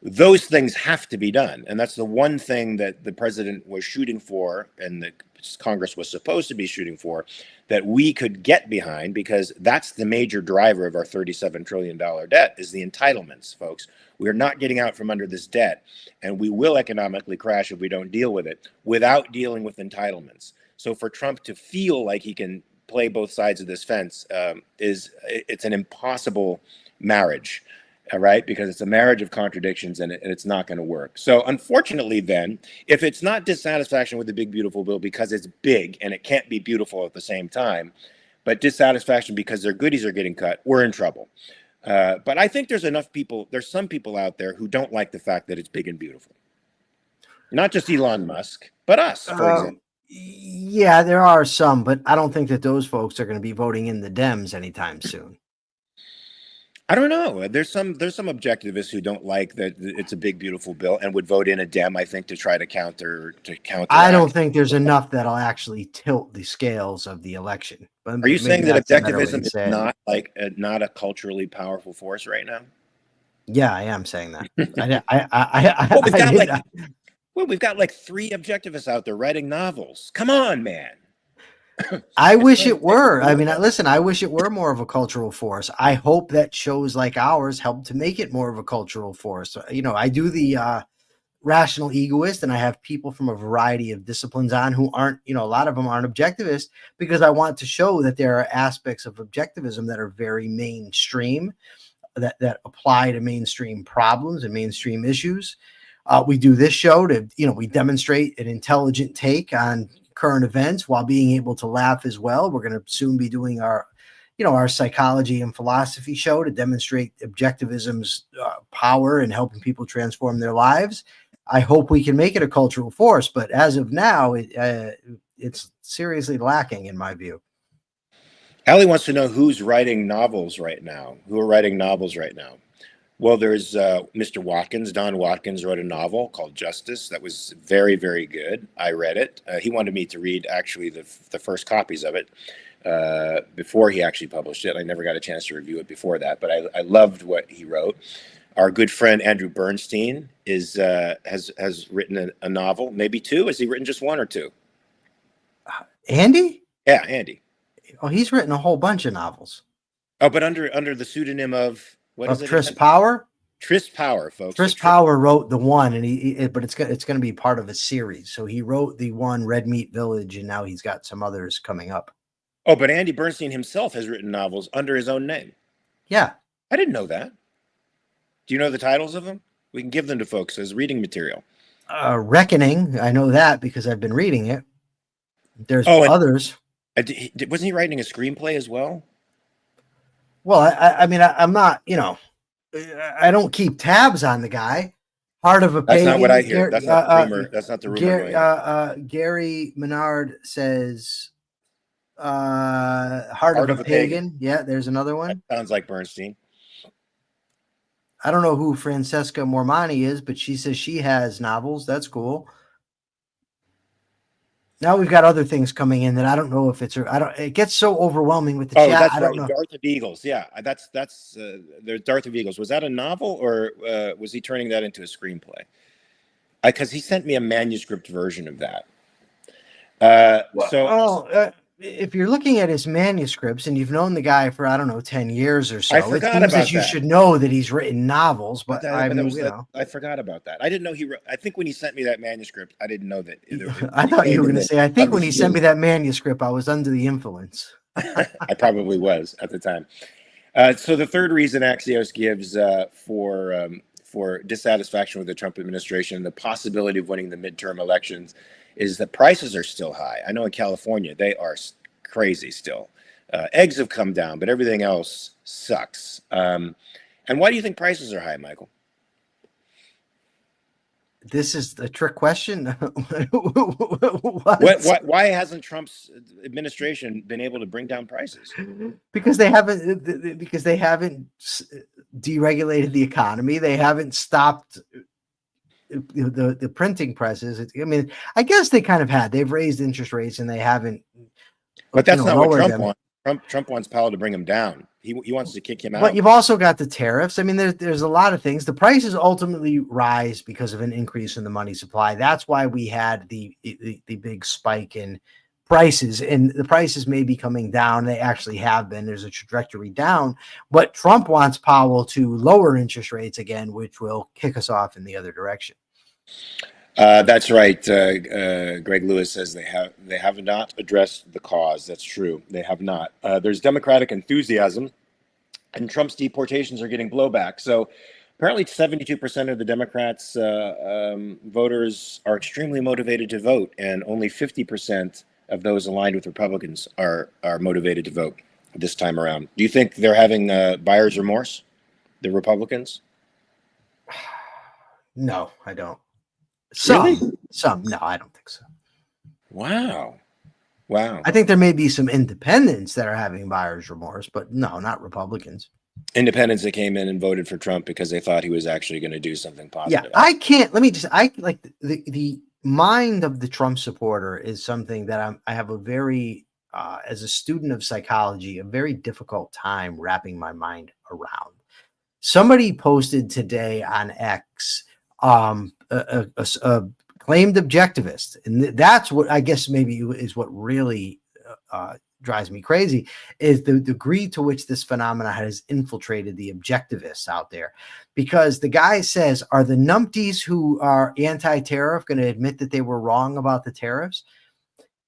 those things have to be done. And that's the one thing that the president was shooting for, and the Congress was supposed to be shooting for, that we could get behind, because that's the major driver of our $37 trillion debt, is the entitlements, folks. We are not getting out from under this debt, and we will economically crash if we don't deal with it without dealing with entitlements. So for Trump to feel like he can play both sides of this fence, it's an impossible marriage. Right? Because it's a marriage of contradictions, and it's not going to work. So unfortunately, then, if it's not dissatisfaction with the big, beautiful bill because it's big and it can't be beautiful at the same time, but dissatisfaction because their goodies are getting cut, we're in trouble. But I think there's some people out there who don't like the fact that it's big and beautiful. Not just Elon Musk, but us, for example. Yeah, there are some, but I don't think that those folks are going to be voting in the Dems anytime soon. I don't know. There's some objectivists who don't like that it's a big, beautiful bill and would vote in a Dem, I think, to try to counter. I don't think there's enough that'll actually tilt the scales of the election. But are you saying that objectivism is not a culturally powerful force right now? Yeah, I am saying that. We've got like 3 objectivists out there writing novels. Come on, man. I wish it were. I mean, listen, I wish it were more of a cultural force. I hope that shows like ours help to make it more of a cultural force. I do the Rational Egoist, and I have people from a variety of disciplines on who aren't, a lot of them aren't objectivists, because I want to show that there are aspects of objectivism that are very mainstream, that apply to mainstream problems and mainstream issues. We do this show to, we demonstrate an intelligent take on current events while being able to laugh as well. We're going to soon be doing our psychology and philosophy show to demonstrate objectivism's power in helping people transform their lives. I hope we can make it a cultural force, but as of now, it's seriously lacking in my view. Allie wants to know who's writing novels right now. Who are writing novels right now? Well, there's Mr. Watkins. Don Watkins wrote a novel called Justice that was very, very good. I read it. He wanted me to read actually the first copies of it before he actually published it. I never got a chance to review it before that, but I loved what he wrote. Our good friend Andrew Bernstein has written a novel, maybe two. Has he written just one or two? Andy? Yeah, Andy. Oh, he's written a whole bunch of novels. Oh, but under the pseudonym of what is it? Tris Power. Tris Power, folks. Tris Power wrote the one, and but it's going to be part of a series. So he wrote the one, Red Meat Village, and now he's got some others coming up. Oh, but Andy Bernstein himself has written novels under his own name. Yeah, I didn't know that. Do you know the titles of them? We can give them to folks as reading material. Reckoning. I know that because I've been reading it. There's others. Wasn't he writing a screenplay as well? Well, I mean, I'm not, I don't keep tabs on the guy. Heart of a Pagan. That's not what I hear. That's not the rumor. That's not the rumor. Gary Menard says, Heart of a Pagan. Yeah, there's another one. That sounds like Bernstein. I don't know who Francesca Mormani is, but she says she has novels. That's cool. Now we've got other things coming in that I don't know if it's. It gets so overwhelming with the chat. That's I don't right. know. Darth of Eagles. Yeah, that's there's Darth of Eagles. Was that a novel or was he turning that into a screenplay? Because he sent me a manuscript version of that. If you're looking at his manuscripts and you've known the guy for, I don't know, 10 years or so, I forgot it seems about that you should know that he's written novels, but I forgot about that. I didn't know he wrote. I think when he sent me that manuscript, I didn't know that. I thought you were going to say, I think when he sent me that manuscript, I was under the influence. I probably was at the time. So the third reason Axios gives for dissatisfaction with the Trump administration and the possibility of winning the midterm elections is that prices are still high. I know in California, they are crazy still. Eggs have come down, but everything else sucks. And why do you think prices are high, Michael? This is a trick question. Why hasn't Trump's administration been able to bring down prices? Because they haven't deregulated the economy. They haven't stopped the printing presses. I mean, I guess they kind of had. They've raised interest rates and they haven't. But that's not what Trump wants. Trump wants Powell to bring him down. He wants to kick him out. But you've also got the tariffs. I mean, there's a lot of things. The prices ultimately rise because of an increase in the money supply. That's why we had the big spike in prices, and the prices may be coming down. They actually have been. There's a trajectory down, but Trump wants Powell to lower interest rates again, which will kick us off in the other direction. That's right. Greg Lewis says they have not addressed the cause. That's true. They have not. There's Democratic enthusiasm, and Trump's deportations are getting blowback. So apparently 72% of the Democrats voters are extremely motivated to vote, and only 50% of those aligned with Republicans are motivated to vote this time around. Do you think they're having buyer's remorse, the Republicans? No, I don't. Some. No, I don't think so. Wow. I think there may be some independents that are having buyer's remorse, but no, not Republicans. Independents that came in and voted for Trump because they thought he was actually going to do something positive. Yeah, I like the mind of the Trump supporter is something that I have a very, as a student of psychology, a very difficult time wrapping my mind around. Somebody posted today on X, a claimed objectivist, and that's what I guess maybe is what really drives me crazy, is the degree to which this phenomena has infiltrated the objectivists out there. Because the guy says, are the numpties who are anti-tariff going to admit that they were wrong about the tariffs?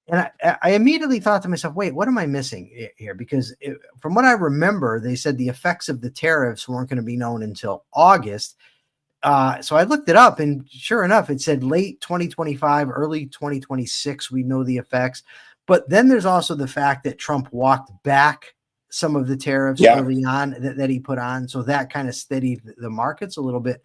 And I immediately thought to myself, wait, what am I missing here? Because from what I remember, they said the effects of the tariffs weren't going to be known until August. So I looked it up, and sure enough, it said late 2025, early 2026, we know the effects. But then there's also the fact that Trump walked back some of the tariffs early on that he put on. So that kind of steadied the markets a little bit.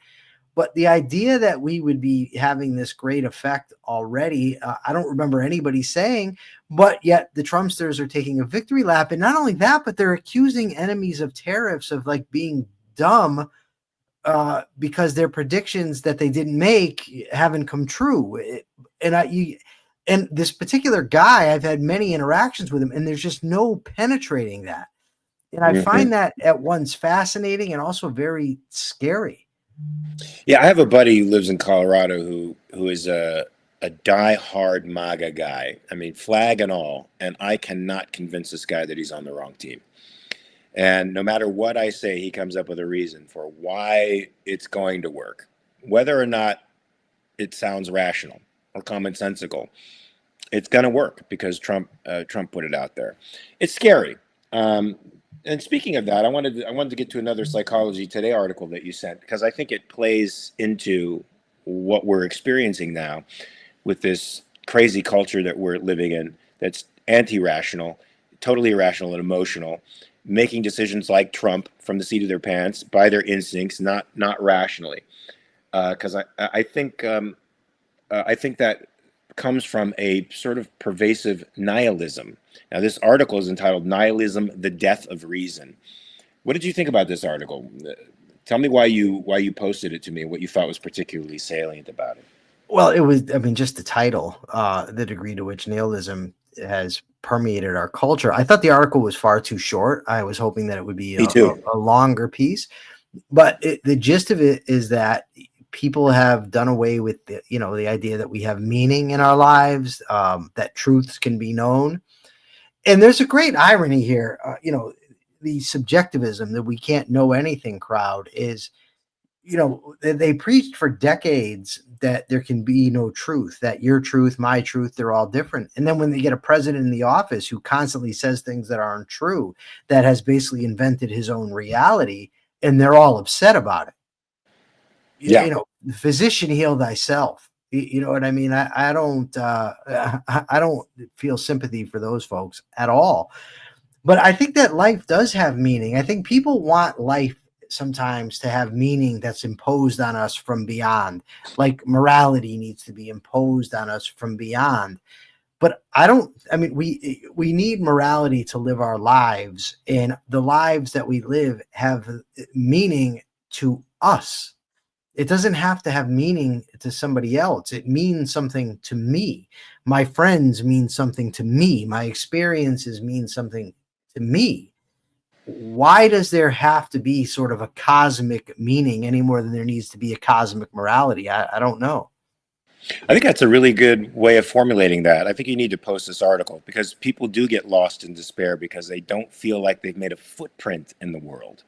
But the idea that we would be having this great effect already, I don't remember anybody saying, but yet the Trumpsters are taking a victory lap. And not only that, but they're accusing enemies of tariffs of like being dumb because their predictions that they didn't make haven't come true. And this particular guy, I've had many interactions with him, and there's just no penetrating that. And I find that at once fascinating and also very scary. Yeah, I have a buddy who lives in Colorado who is a die-hard MAGA guy. I mean, flag and all. And I cannot convince this guy that he's on the wrong team. And no matter what I say, he comes up with a reason for why it's going to work, whether or not it sounds rational or commonsensical. It's going to work because Trump put it out there. It's scary. And speaking of that, I wanted to get to another Psychology Today article that you sent, because I think it plays into what we're experiencing now with this crazy culture that we're living in that's anti-rational, totally irrational and emotional, making decisions like Trump from the seat of their pants by their instincts, not rationally. Because I think that comes from a sort of pervasive nihilism. Now, this article is entitled "Nihilism: The Death of Reason." What did you think about this article? Tell me why you posted it to me. What you thought was particularly salient about it. Well, it was, I mean, just the title, the degree to which nihilism has permeated our culture. I thought the article was far too short. I was hoping that it would be a longer piece, but the gist of it is that people have done away with the idea that we have meaning in our lives, that truths can be known. And there's a great irony here. The subjectivism that we can't know anything crowd is, they preached for decades that there can be no truth, that your truth, my truth, they're all different. And then when they get a president in the office who constantly says things that aren't true, that has basically invented his own reality, and they're all upset about it. Yeah. The physician, heal thyself. You know what I mean? I don't feel sympathy for those folks at all. But I think that life does have meaning. I think people want life sometimes to have meaning that's imposed on us from beyond, like morality needs to be imposed on us from beyond. But we need morality to live our lives, and the lives that we live have meaning to us. It doesn't have to have meaning to somebody else. It means something to me. My friends mean something to me. My experiences mean something to me. Why does there have to be sort of a cosmic meaning any more than there needs to be a cosmic morality? I don't know. I think that's a really good way of formulating that. I think you need to post this article, because people do get lost in despair because they don't feel like they've made a footprint in the world.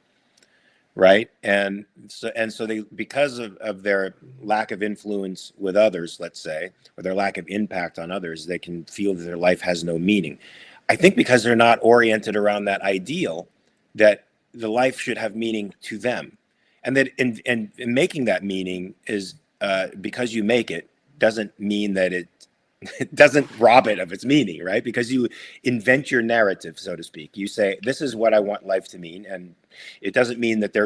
Right. And so they, because of their lack of influence with others, let's say, or their lack of impact on others, they can feel that their life has no meaning. I think because they're not oriented around that ideal that the life should have meaning to them, and that in making that meaning is because you make it doesn't mean that it doesn't rob it of its meaning, right? Because you invent your narrative, so to speak. You say, this is what I want life to mean. And it doesn't mean that it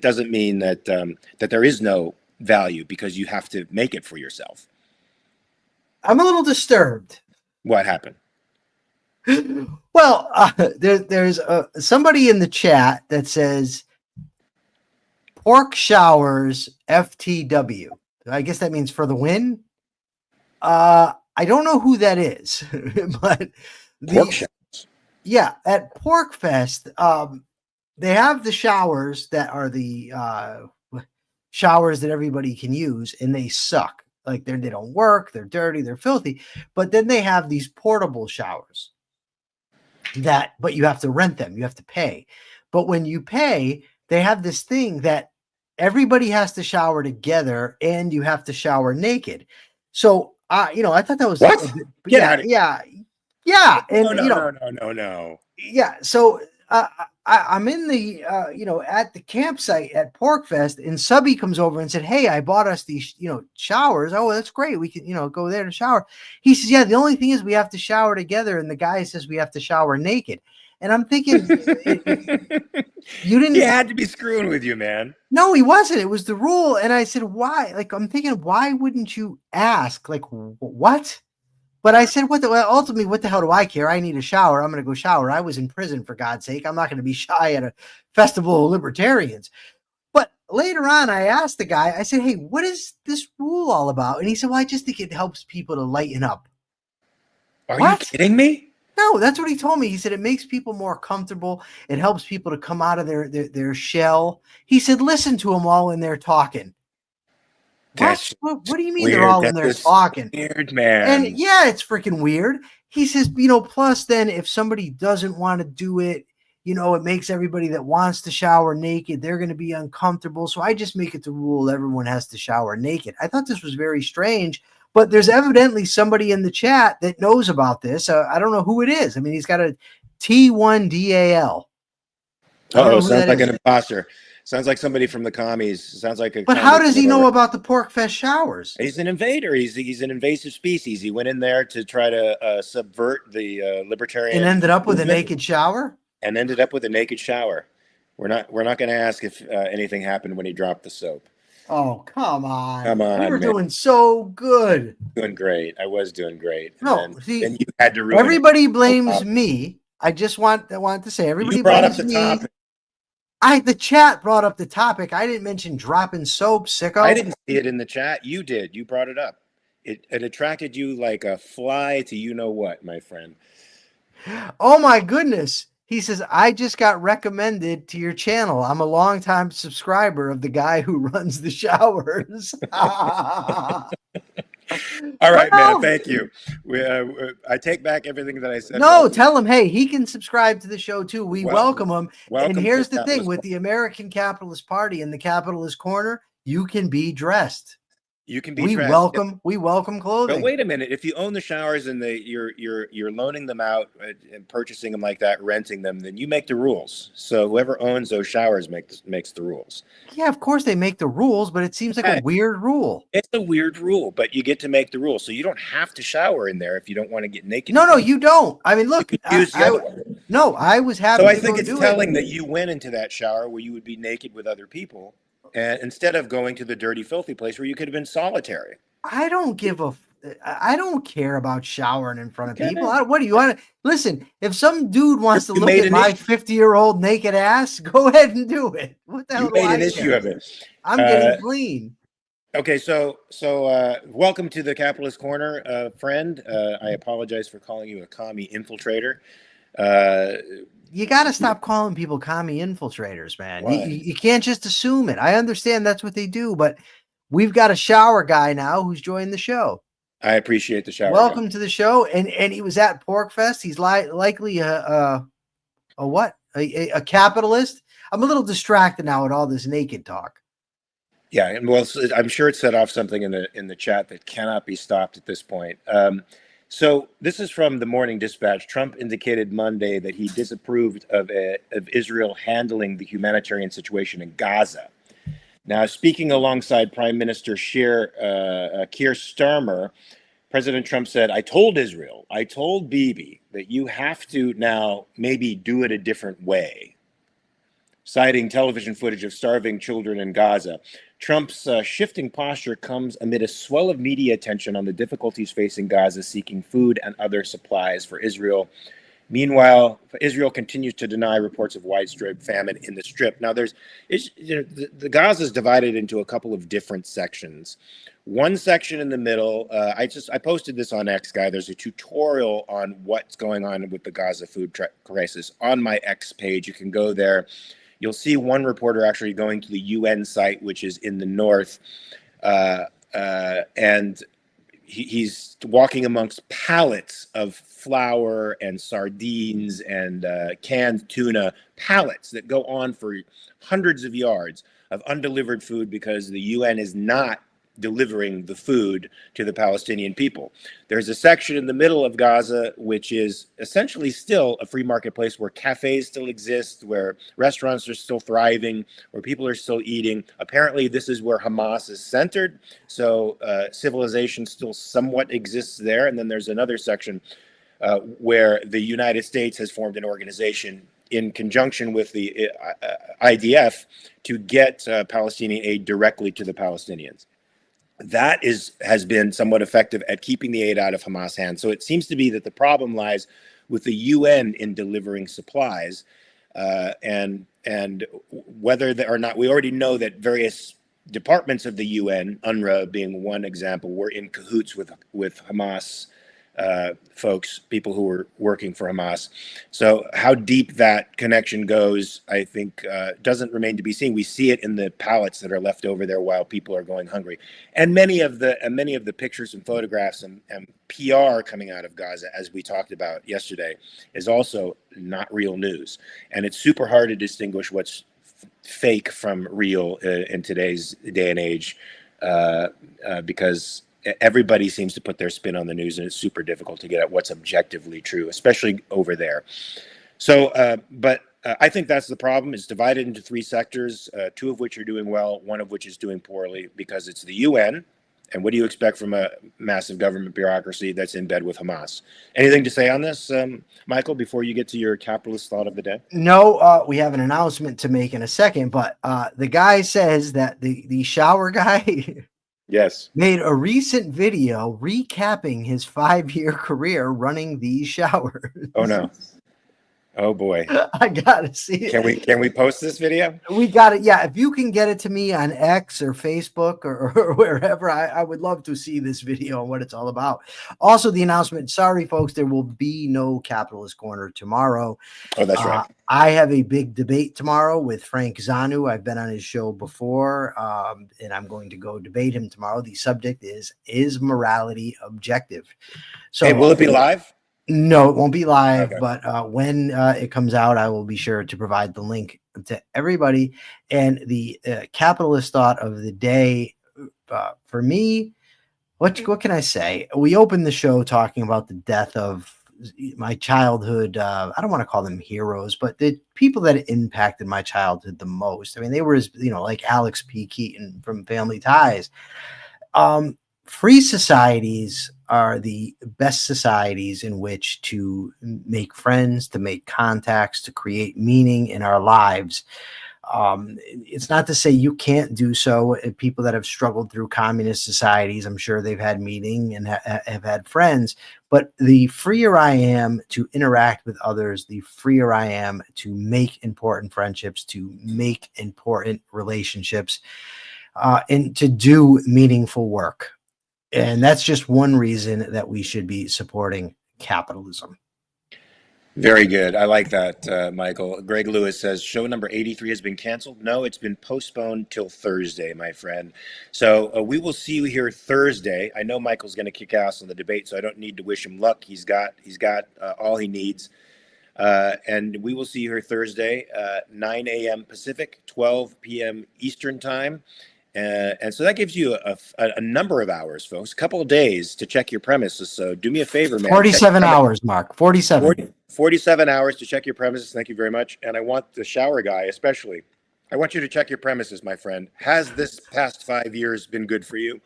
doesn't mean that that there is no value, because you have to make it for yourself. I'm a little disturbed. What happened? Well, there's somebody in the chat that says pork showers FTW. I guess that means for the win. I don't know who that is, but Pork showers. Yeah, at Porcfest, they have the showers that are the showers that everybody can use, and they suck. Like they don't work, they're dirty, they're filthy. But then they have these portable showers but you have to rent them, you have to pay. But when you pay, they have this thing that everybody has to shower together, and you have to shower naked. So, I thought that was what? Yeah. And No. Yeah. So I'm in the at the campsite at Porcfest, and Subby comes over and said, "Hey, I bought us these showers. Oh, that's great. We can go there to shower." He says, "Yeah, the only thing is we have to shower together," and the guy says we have to shower naked. And I'm thinking, you didn't. He had to be screwing with you, man. No, he wasn't. It was the rule. And I said, why? Like, I'm thinking, why wouldn't you ask? Like, what? But I said, ultimately, what the hell do I care? I need a shower. I'm going to go shower. I was in prison, for God's sake. I'm not going to be shy at a festival of libertarians. But later on, I asked the guy, I said, hey, what is this rule all about? And he said, well, I just think it helps people to lighten up. Are you kidding me? No, that's what he told me. He said it makes people more comfortable. It helps people to come out of their shell. He said, listen to them all in there talking. What do you mean weird. They're all in there talking? Weird, man. And yeah, it's freaking weird. He says, plus then if somebody doesn't want to do it, it makes everybody that wants to shower naked. They're going to be uncomfortable. So I just make it the rule everyone has to shower naked. I thought this was very strange. But there's evidently somebody in the chat that knows about this. I don't know who it is. I mean, he's got a T1DAL. Oh, sounds like an imposter. Sounds like somebody from the commies. Sounds like a. But how does he know about the Porcfest showers? He's an invader. He's an invasive species. He went in there to try to subvert the libertarian. And ended up with a naked shower. And ended up with a naked shower. We're not going to ask if anything happened when he dropped the soap. Oh, come on. Come on. We were doing so good. Doing great. I was doing great. No, see, and you had to ruin everybody blames me. I just want to say everybody blames me. Topic. The chat brought up the topic. I didn't mention dropping soap, sicko. I didn't see it in the chat. You did. You brought it up. It attracted you like a fly to you know what, my friend. Oh my goodness. He says, I just got recommended to your channel. I'm a longtime subscriber of the guy who runs the showers. All right, man. Thank you. I take back everything that I said. No, tell him, hey, he can subscribe to the show too. We welcome him. And here's the thing with the American Capitalist Party in the Capitalist Corner, you can be dressed. You can be. We welcome clothing. But wait a minute. If you own the showers and you're loaning them out and purchasing them like that, renting them, then you make the rules. So whoever owns those showers makes the rules. Yeah, of course they make the rules, but it seems like a weird rule. It's a weird rule, but you get to make the rules. So you don't have to shower in there if you don't want to get naked. No, you don't. I mean, look. I was happy. So I think it's telling that you went into that shower where you would be naked with other people. And instead of going to the dirty, filthy place where you could have been solitary. I don't care about showering in front of people. What do you want to listen? If some dude wants to look at my 50-year-old naked ass, go ahead and do it. What the hell? You made an issue of it. I'm getting clean. Okay, so welcome to the Capitalist Corner, friend. I apologize for calling you a commie infiltrator. You got to stop calling people commie infiltrators, man. You can't just assume it. I understand that's what they do, but we've got a shower guy now who's joined the show. I appreciate the shower. Welcome to the show. And he was at Porcfest. He's likely a capitalist. I'm a little distracted now with all this naked talk. Yeah, and well, I'm sure it set off something in the chat that cannot be stopped at this point. So this is from the Morning Dispatch. Trump indicated Monday that he disapproved of Israel handling the humanitarian situation in Gaza. Now, speaking alongside Prime Minister Keir Starmer, President Trump said, I told Bibi that you have to now maybe do it a different way. Citing television footage of starving children in Gaza, Trump's shifting posture comes amid a swell of media attention on the difficulties facing Gaza seeking food and other supplies for Israel. Meanwhile, Israel continues to deny reports of widespread famine in the Strip. Now, the Gaza is divided into a couple of different sections. One section in the middle, I posted this on X, guy. There's a tutorial on what's going on with the Gaza food crisis on my X page. You can go there. You'll see one reporter actually going to the UN site, which is in the north, and he's walking amongst pallets of flour and sardines and canned tuna, pallets that go on for hundreds of yards of undelivered food because the UN is not delivering the food to the Palestinian people. There's a section in the middle of Gaza, which is essentially still a free marketplace where cafes still exist, where restaurants are still thriving, where people are still eating. Apparently, this is where Hamas is centered. So civilization still somewhat exists there. And then there's another section where the United States has formed an organization in conjunction with the IDF to get Palestinian aid directly to the Palestinians. That has been somewhat effective at keeping the aid out of Hamas' hands. So it seems to be that the problem lies with the UN in delivering supplies, and whether or not, we already know that various departments of the UN, UNRWA being one example, were in cahoots with Hamas folks, people who were working for Hamas. So how deep that connection goes, I think, doesn't remain to be seen. We see it in the pallets that are left over there while people are going hungry, and many of the pictures and photographs and PR coming out of Gaza, as we talked about yesterday, is also not real news. And it's super hard to distinguish what's fake from real in today's day and age, because everybody seems to put their spin on the news, and it's super difficult to get at what's objectively true, especially over there. So, but I think that's the problem. It's divided into three sectors, two of which are doing well, one of which is doing poorly, because it's the UN. And what do you expect from a massive government bureaucracy that's in bed with Hamas? Anything to say on this, Michael, before you get to your capitalist thought of the day? No, we have an announcement to make in a second, but the guy says that the shower guy yes, made a recent video recapping his 5-year career running these showers. Oh no. Oh boy. I gotta see it. Can we post this video? We got it. Yeah, if you can get it to me on X or Facebook or wherever, I would love to see this video and what it's all about. Also, the announcement. Sorry, folks, there will be no Capitalist Corner tomorrow. Oh, that's right. I have a big debate tomorrow with Frank Zanu. I've been on his show before, and I'm going to go debate him tomorrow. The subject is morality objective? So, hey, will it be live? No, it won't be live, Okay. But when it comes out, I will be sure to provide the link to everybody. And the capitalist thought of the day, for me, what can I say? We opened the show talking about the death of my childhood. I don't want to call them heroes, but the people that impacted my childhood the most. I mean, they were, like Alex P. Keaton from Family Ties. Free societies are the best societies in which to make friends, to make contacts, to create meaning in our lives. It's not to say you can't do so. People that have struggled through communist societies, I'm sure they've had meaning and have had friends. But the freer I am to interact with others, the freer I am to make important friendships, to make important relationships, and to do meaningful work. And that's just one reason that we should be supporting capitalism. Very good. I like that, Michael. Greg Lewis says, show number 83 has been canceled. No, it's been postponed till Thursday, my friend. So we will see you here Thursday. I know Michael's going to kick ass on the debate, so I don't need to wish him luck. He's got all he needs. And we will see you here Thursday, 9 a.m. Pacific, 12 p.m. Eastern time. And so that gives you a number of hours, folks, a couple of days to check your premises. So do me a favor, man. 47 hours, Mark. 47 hours to check your premises. Thank you very much. And I want the shower guy, especially, I want you to check your premises, my friend. Has this past 5 years been good for you?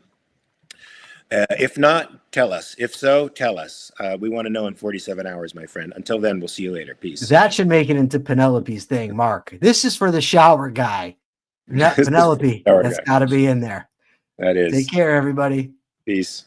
If not, tell us. If so, tell us. We want to know in 47 hours, my friend. Until then, we'll see you later. Peace. That should make it into Penelope's thing, Mark. This is for the shower guy. Penelope, that's got to be in there. That is. Take care, everybody. Peace.